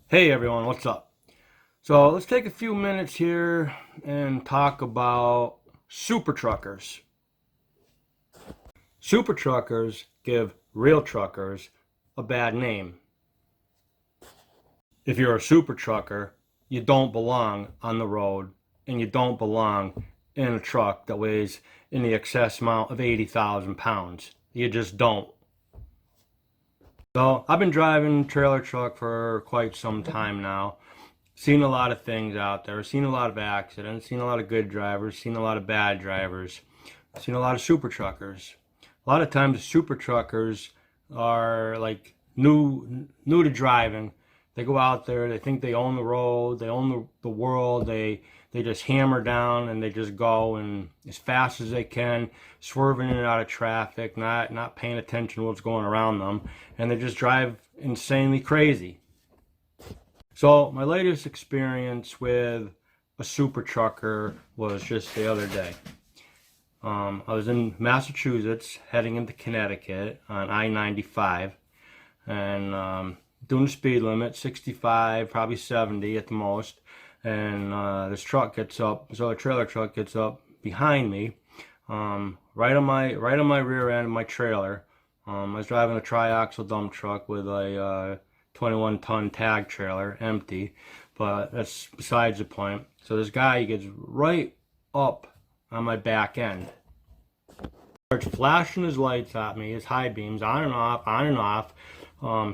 Hey everyone, what's up? So let's take a few minutes here and talk about super truckers. Super truckers give real truckers a bad name. If you're a super trucker, you don't belong on the road and you don't belong in a truck that weighs in the excess amount of 80,000 pounds. You just don't. So I've been driving trailer truck for quite some time now. Seen a lot of things out there, seen a lot of accidents, seen a lot of good drivers, seen a lot of bad drivers, seen a lot of super truckers. A lot of times super truckers are like new to driving. They go out there, they think they own the road, they own the world, they just hammer down and they just go and as fast as they can, swerving in and out of traffic, not paying attention to what's going around them, and they just drive insanely crazy. So my latest experience with a super trucker was just the other day. I was in Massachusetts heading into Connecticut on I-95 and doing the speed limit, 65, probably 70 at the most. And this truck gets up, so a trailer truck gets up behind me, right on my rear end of my trailer. I was driving a triaxle dump truck with a 21-ton tag trailer, empty, but that's besides the point. So this guy gets right up on my back end, starts flashing his lights at me, his high beams, on and off,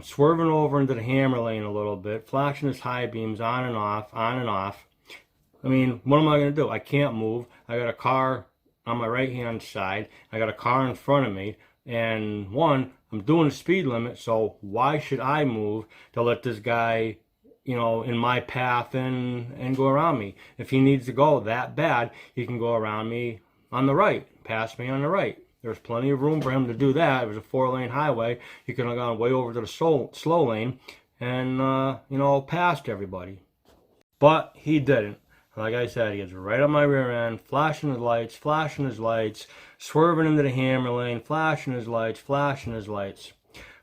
swerving over into the hammer lane a little bit, flashing his high beams on and off, on and off. I mean, what am I going to do? I can't move. I got a car on my right-hand side. I got a car in front of me. And one, I'm doing the speed limit, so why should I move to let this guy, in my path and go around me? If he needs to go that bad, he can go around me on the right, pass me on the right. There's plenty of room for him to do that. It was a 4-lane highway. He could have gone way over to the slow lane and, passed everybody. But he didn't. Like I said, he gets right on my rear end, flashing his lights, swerving into the hammer lane, flashing his lights, flashing his lights.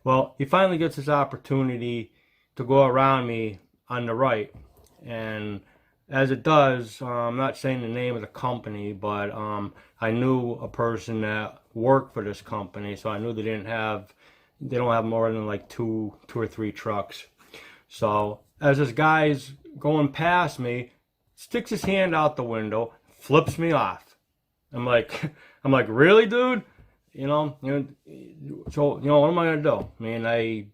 Well, he finally gets this opportunity to go around me on the right. And as it does, I'm not saying the name of the company, but I knew a person that worked for this company, so I knew they don't have more than like two or three trucks. So as this guy's going past me, sticks his hand out the window, flips me off. I'm like, really, dude? So what am I gonna do? I mean,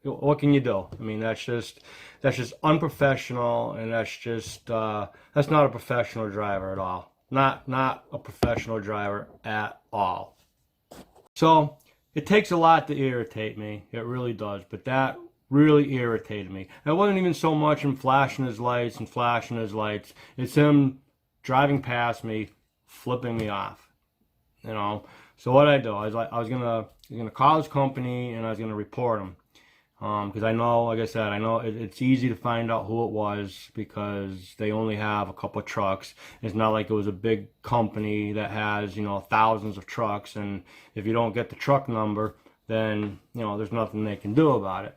what can you do? I mean, that's just unprofessional, and that's not a professional driver at all. Not a professional driver at all. So it takes a lot to irritate me. It really does. But that really irritated me. It wasn't even so much him flashing his lights and flashing his lights. It's him driving past me, flipping me off. So what I do, I was gonna call his company and I was gonna report him. Because I know, like I said, I know it's easy to find out who it was because they only have a couple of trucks. It's not like it was a big company that has, thousands of trucks, and if you don't get the truck number, then, there's nothing they can do about it.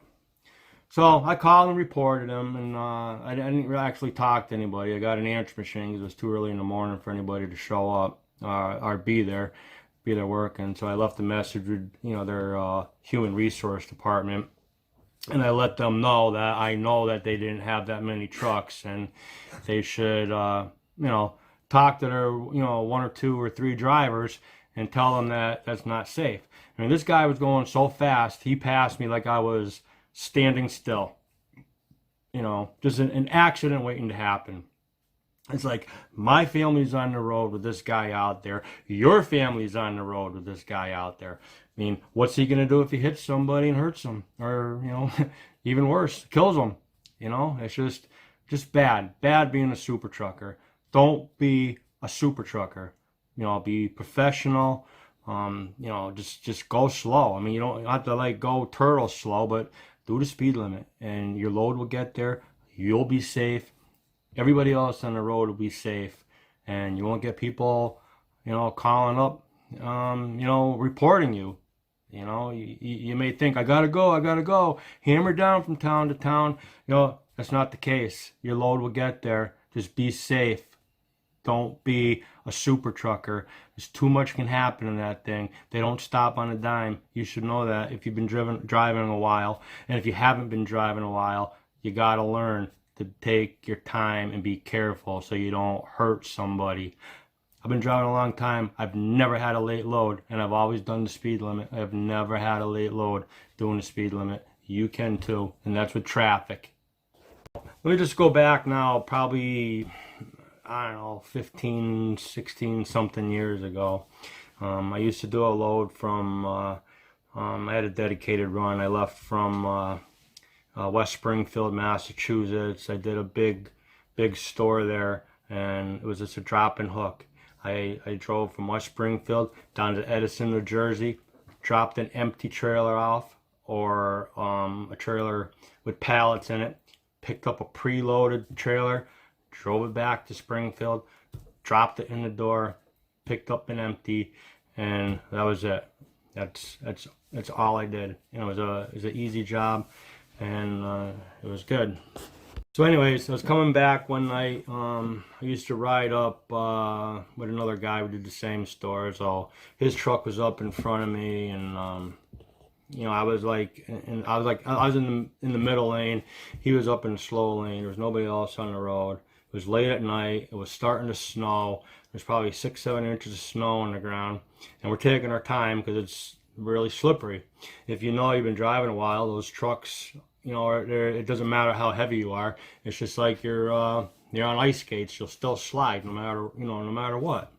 So I called and reported him, and I didn't actually talk to anybody. I got an answer machine because it was too early in the morning for anybody to show up or be there working. So I left a message with, their human resource department. And I let them know that I know that they didn't have that many trucks and they should, talk to their, one or two or three drivers and tell them that that's not safe. I mean, this guy was going so fast, he passed me like I was standing still. Just an accident waiting to happen. It's like my family's on the road with this guy out there. Your family's on the road with this guy out there. I mean, what's he going to do if he hits somebody and hurts them? Or, even worse, kills them? It's just bad. Bad being a super trucker. Don't be a super trucker. Be professional. Just go slow. I mean, you don't have to go turtle slow, but do the speed limit and your load will get there. You'll be safe. Everybody else on the road will be safe, and you won't get people, calling up, reporting you. You know, you may think, I gotta go, hammer down from town to town. You know, that's not the case. Your load will get there. Just be safe. Don't be a super trucker. There's too much can happen in that thing. They don't stop on a dime. You should know that if you've been driving a while. And if you haven't been driving a while, you gotta learn to take your time and be careful so you don't hurt somebody. I've been driving a long time. I've never had a late load, and I've always done the speed limit. I've never had a late load doing the speed limit. You can too, and that's with traffic. Let me just go back now, probably, I don't know, 15, 16 something years ago. I used to do a load from, I had a dedicated run. I left from West Springfield, Massachusetts. I did a big store there, and it was just a drop and hook. I drove from West Springfield down to Edison, New Jersey, dropped an empty trailer off, or a trailer with pallets in it, picked up a preloaded trailer, drove it back to Springfield, dropped it in the door, picked up an empty, and that was it. That's all I did. You know, it was an easy job, and it was good. So anyways, I was coming back one night. I used to ride up with another guy who did the same store. So his truck was up in front of me, and you know, I was in the middle lane. He was up in the slow lane. There was nobody else on the road. It was late at night. It was starting to snow. There's probably 6-7 inches of snow on the ground, and we're taking our time because it's really slippery. If you know, you've been driving a while, those trucks, you know, it doesn't matter how heavy you are. It's just like you're on ice skates. You'll still slide no matter what.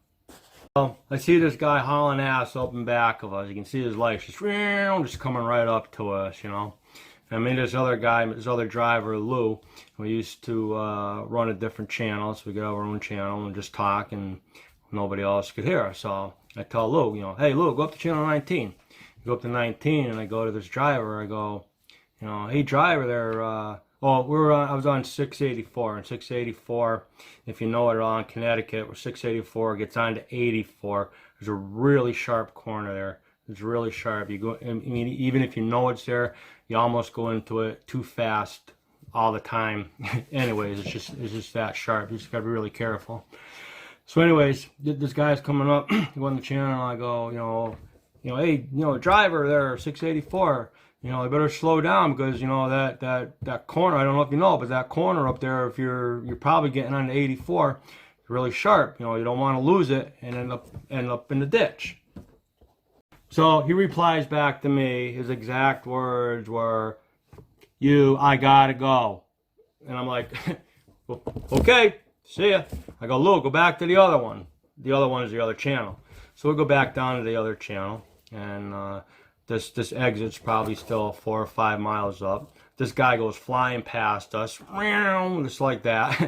Well, I see this guy hauling ass up in back of us. You can see his lights just coming right up to us, you know. I mean, this other guy, this other driver, Lou, we used to run a different channel, so we get our own channel and just talk, and nobody else could hear us. So I tell Lou, you know, hey Lou, go up to channel 19. I go up to 19, and I go to this driver. I go, you know, hey driver, there. I was on 684, and 684, if you know it, on Connecticut, where 684 gets on to 84. There's a really sharp corner there. It's really sharp. You go, I mean, even if you know it's there, you almost go into it too fast all the time. Anyways, it's just that sharp. You just gotta be really careful. So, anyways, this guy's coming up. I go on the channel, and I go, hey, driver there, 684. You know, I better slow down because, you know, that corner, I don't know if you know, but that corner up there, if you're probably getting on to 84, it's really sharp. You know, you don't want to lose it and end up in the ditch. So he replies back to me. His exact words were, I gotta go. And I'm like, okay, see ya. I go, Lou, go back to the other one. The other one is the other channel. So we go back down to the other channel, and this exit's probably still 4 or 5 miles up. This guy goes flying past us, just like that.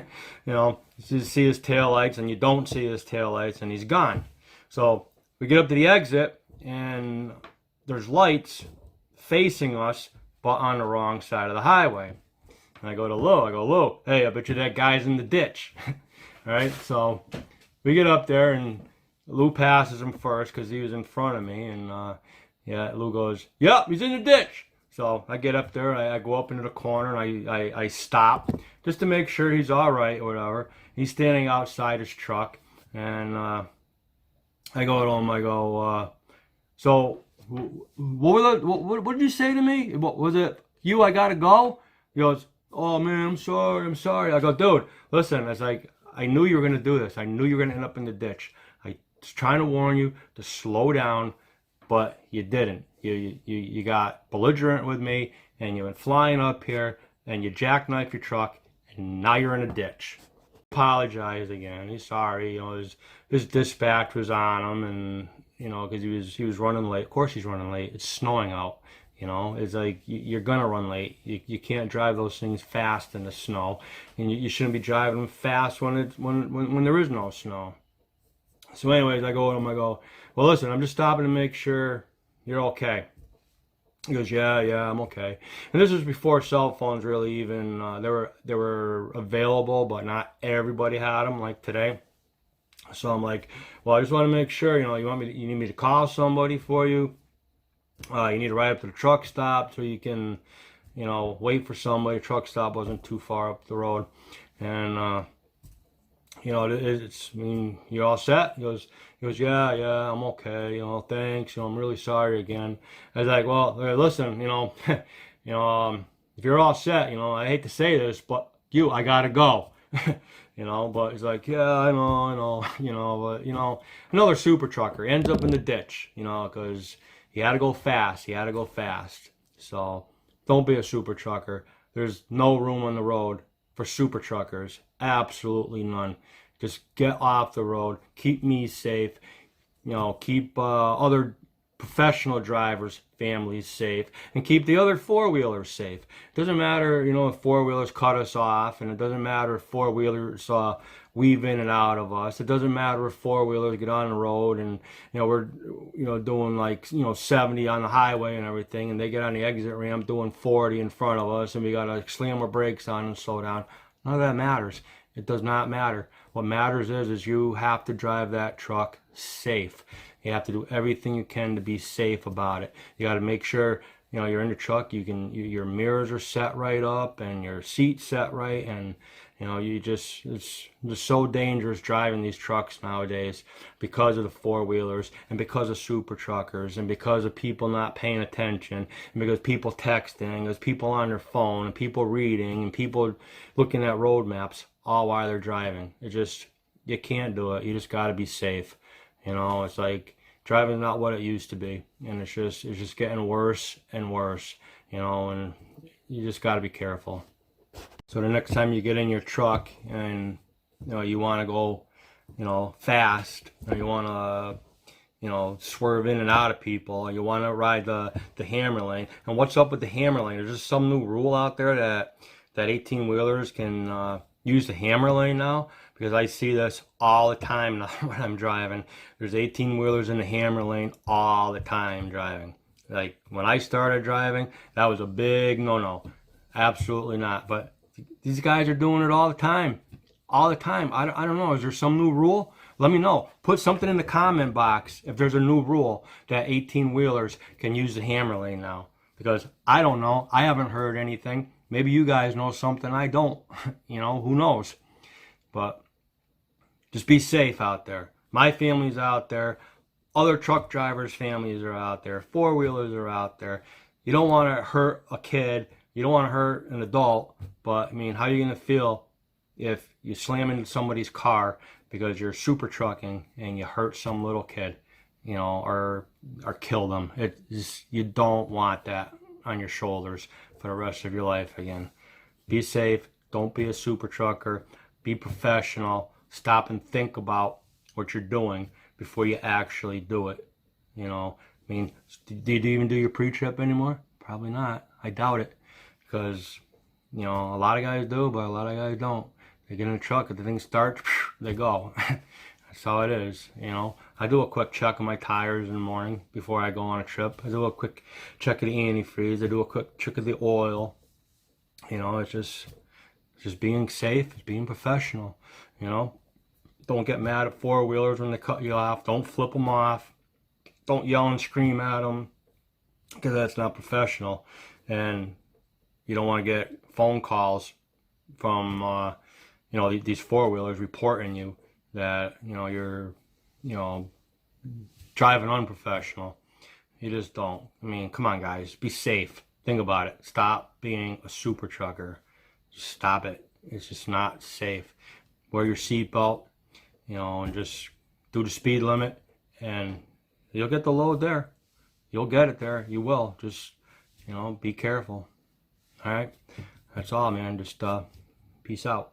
You know, you see his taillights, and you don't see his taillights, and he's gone. So we get up to the exit, and there's lights facing us, but on the wrong side of the highway. And I go to Lou, hey, I bet you that guy's in the ditch. All right, so we get up there, and Lou passes him first because he was in front of me, and Lou goes, yep, he's in the ditch. So I get up there, I go up into the corner, and I stop just to make sure he's all right or whatever. He's standing outside his truck, and I go to him, so what did you say to me? What was it? I gotta go? He goes, oh man, I'm sorry. I go, dude, listen, it's like, I knew you were gonna do this. I knew you were gonna end up in the ditch. I was trying to warn you to slow down, but you didn't. You got belligerent with me, and you went flying up here, and you jackknifed your truck, and now you're in a ditch. Apologize again. He's sorry. You know, his dispatch was on him, and you know, because he was running late. Of course he's running late. It's snowing out. You know, it's like you're gonna run late. You can't drive those things fast in the snow, and you shouldn't be driving them fast when there is no snow. So anyways, I go to him. I go, well, listen, I'm just stopping to make sure you're okay. He goes, yeah, I'm okay. And this was before cell phones really even they were available, but not everybody had them like today. So I'm like, well, I just want to make sure, you need me to call somebody for you. You need to ride up to the truck stop so you can, wait for somebody. Truck stop wasn't too far up the road. And, I mean, you're all set? He goes, yeah, I'm okay. Thanks. I'm really sorry again. I was like, well, listen, if you're all set, I hate to say this, but I gotta go. But he's like, yeah, I know, but another super trucker ends up in the ditch, because he had to go fast. He had to go fast. So don't be a super trucker. There's no room on the road for super truckers. Absolutely none. Just get off the road. Keep me safe. Keep other professional drivers' families safe, and keep the other four-wheelers safe. It doesn't matter, if four-wheelers cut us off, and it doesn't matter if four-wheelers weave in and out of us. It doesn't matter if four-wheelers get on the road and, we're, doing like, 70 on the highway and everything, and they get on the exit ramp doing 40 in front of us, and we got to slam our brakes on and slow down. None of that matters. It does not matter. What matters is you have to drive that truck safe. You have to do everything you can to be safe about it. You got to make sure, you're in the truck, your mirrors are set right up and your seat's set right, and it's just so dangerous driving these trucks nowadays because of the four-wheelers and because of super truckers and because of people not paying attention and because people texting, there's people on their phone and people reading and people looking at road maps all while they're driving. You can't do it. You just got to be safe. It's like driving is not what it used to be, and it's just getting worse and worse, and you just got to be careful. So the next time you get in your truck and you want to go fast, or you want to swerve in and out of people, or you want to ride the hammer lane. And what's up with the hammer lane? There's just some new rule out there that 18-wheelers can use the hammer lane now, because I see this all the time now when I'm driving. There's 18-wheelers in the hammer lane all the time driving. Like when I started driving, that was a big no-no. Absolutely not. But these guys are doing it all the time. All the time. I don't know. Is there some new rule? Let me know. Put something in the comment box if there's a new rule that 18-wheelers can use the hammer lane now. Because I don't know. I haven't heard anything. Maybe you guys know something I don't. Who knows? But just be safe out there. My family's out there. Other truck drivers' families are out there. Four-wheelers are out there. You don't want to hurt a kid. You don't want to hurt an adult. But, I mean, how are you going to feel if you slam into somebody's car because you're super trucking and you hurt some little kid, or kill them? You don't want that on your shoulders for the rest of your life again. Be safe. Don't be a super trucker. Be professional. Stop and think about what you're doing before you actually do it. I mean, do you even do your pre-trip anymore? Probably not. I doubt it. Because, a lot of guys do, but a lot of guys don't. They get in a truck, if the thing starts, they go. That's how it is, I do a quick check of my tires in the morning before I go on a trip. I do a quick check of the antifreeze. I do a quick check of the oil. It's just being safe. It's being professional, Don't get mad at four-wheelers when they cut you off. Don't flip them off. Don't yell and scream at them, because that's not professional. And you don't want to get phone calls from, these four-wheelers reporting you that, you're, driving unprofessional. You just don't. I mean, come on, guys. Be safe. Think about it. Stop being a super trucker. Just stop it. It's just not safe. Wear your seatbelt, and just do the speed limit, and you'll get the load there. You'll get it there. You will. Just, be careful. All right? That's all, man. Just peace out.